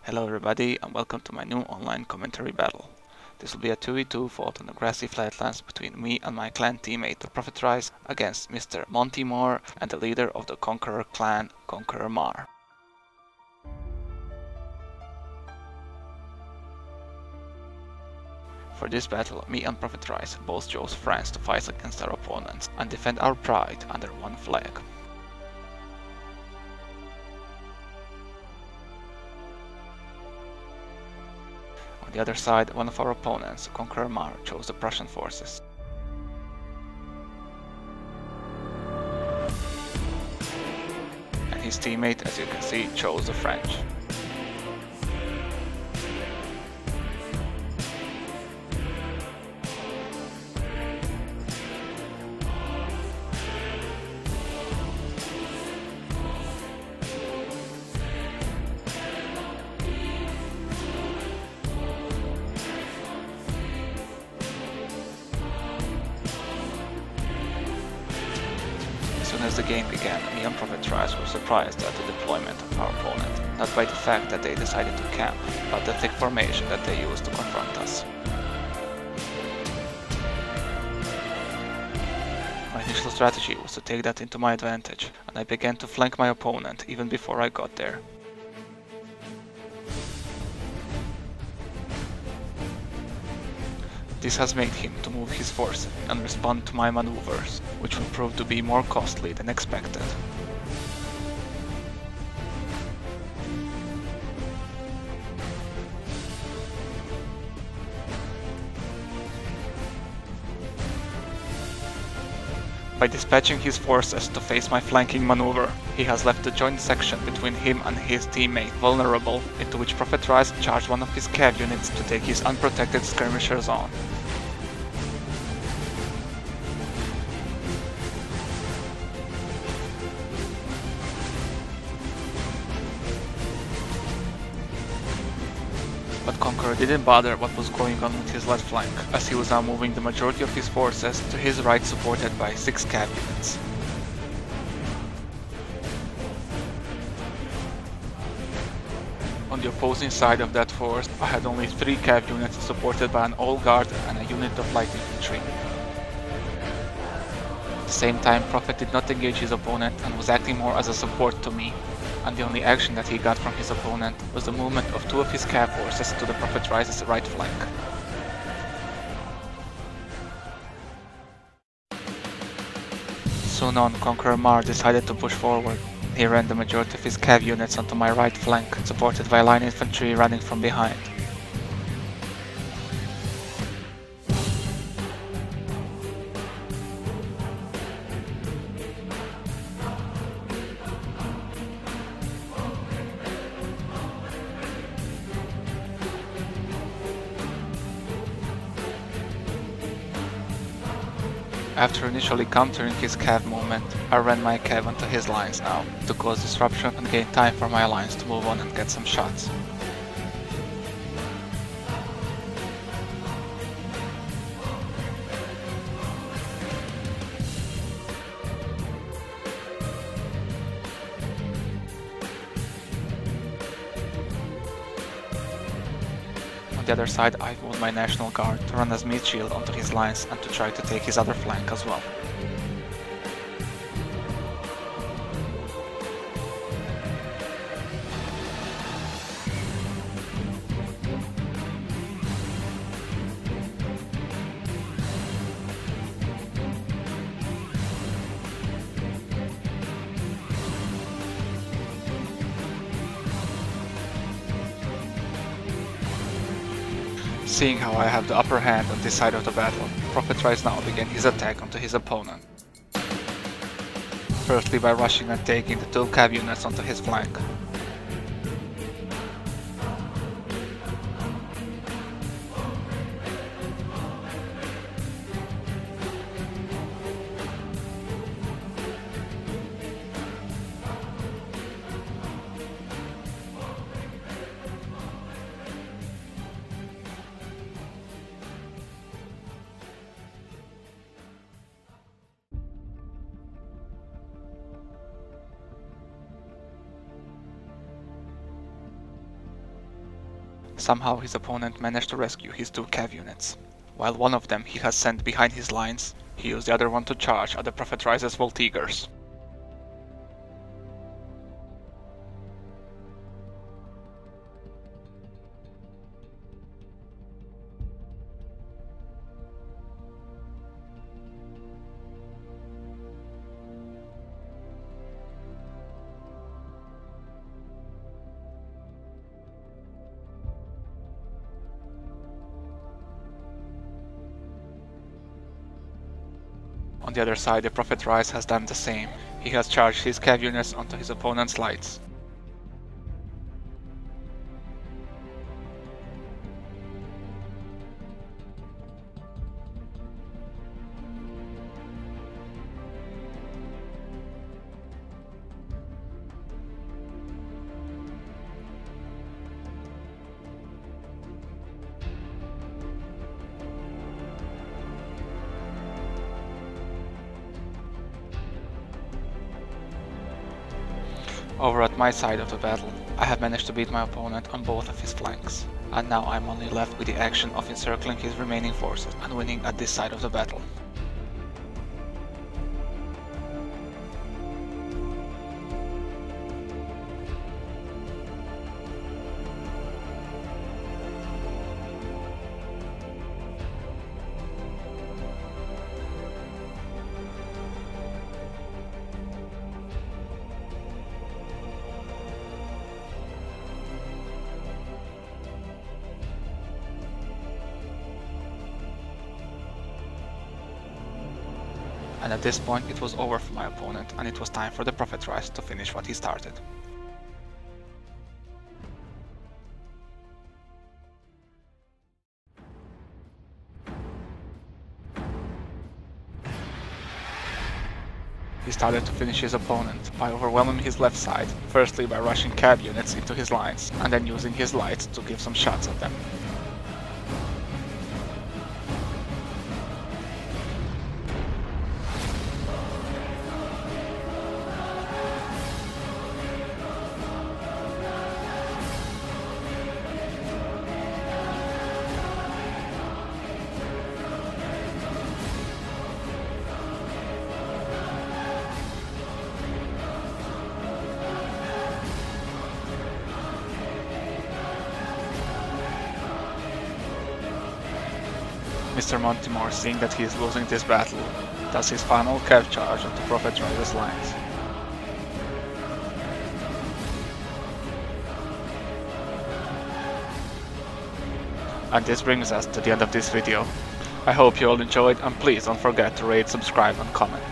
Hello everybody and welcome to my new online commentary battle. This will be a 2v2 fought on the grassy flatlands between me and my clan teammate TheProphetRise against mrmontemore and the leader of the Conqueror clan, Conqueror Mar. For this battle, me and ProphetRise both chose friends to fight against our opponents and defend our pride under one flag. On the other side, one of our opponents, Conqueror Mar, chose the Prussian forces. And his teammate, as you can see, chose the French. As soon as the game began, me and ProphetRise were surprised at the deployment of our opponent, not by the fact that they decided to camp, but the thick formation that they used to confront us. My initial strategy was to take that into my advantage, and I began to flank my opponent even before I got there. This has made him to move his forces and respond to my maneuvers, which will prove to be more costly than expected. By dispatching his forces to face my flanking maneuver, he has left the joint section between him and his teammate vulnerable, into which ProphetRise charged one of his cav units to take his unprotected skirmishers on. But Conqueror didn't bother what was going on with his left flank, as he was now moving the majority of his forces to his right, supported by 6 cav units. On the opposing side of that force, I had only 3 cav units supported by an old guard and a unit of light infantry. At the same time, Prophet did not engage his opponent and was acting more as a support to me, and the only action that he got from his opponent was the movement of 2 of his cav forces to the ProphetRise's right flank. Soon on, Conqueror Mar decided to push forward. He ran the majority of his cav units onto my right flank, supported by line infantry running from behind. After initially countering his cav movement, I ran my cav onto his lines now, to cause disruption and gain time for my lines to move on and get some shots. On the other side, I moved my National Guard to run as meat shield onto his lines and to try to take his other flank as well. Seeing how I have the upper hand on this side of the battle, ProphetRise now began his attack onto his opponent. Firstly by rushing and taking the 2 cav units onto his flank. Somehow his opponent managed to rescue his 2 cav units. While one of them he has sent behind his lines, he used the other one to charge at the ProphetRise's Voltigers. On the other side, the ProphetRise has done the same. He has charged his cav units onto his opponent's lights. Over at my side of the battle, I have managed to beat my opponent on both of his flanks, and now I'm only left with the action of encircling his remaining forces and winning at this side of the battle. And at this point it was over for my opponent, and it was time for the ProphetRise to finish what he started. He started to finish his opponent by overwhelming his left side, firstly by rushing cav units into his lines, and then using his lights to give some shots at them. mrMortemore, seeing that he is losing this battle, does his final cav charge onto ProphetRise's lines. And this brings us to the end of this video. I hope you all enjoyed, and please don't forget to rate, subscribe and comment.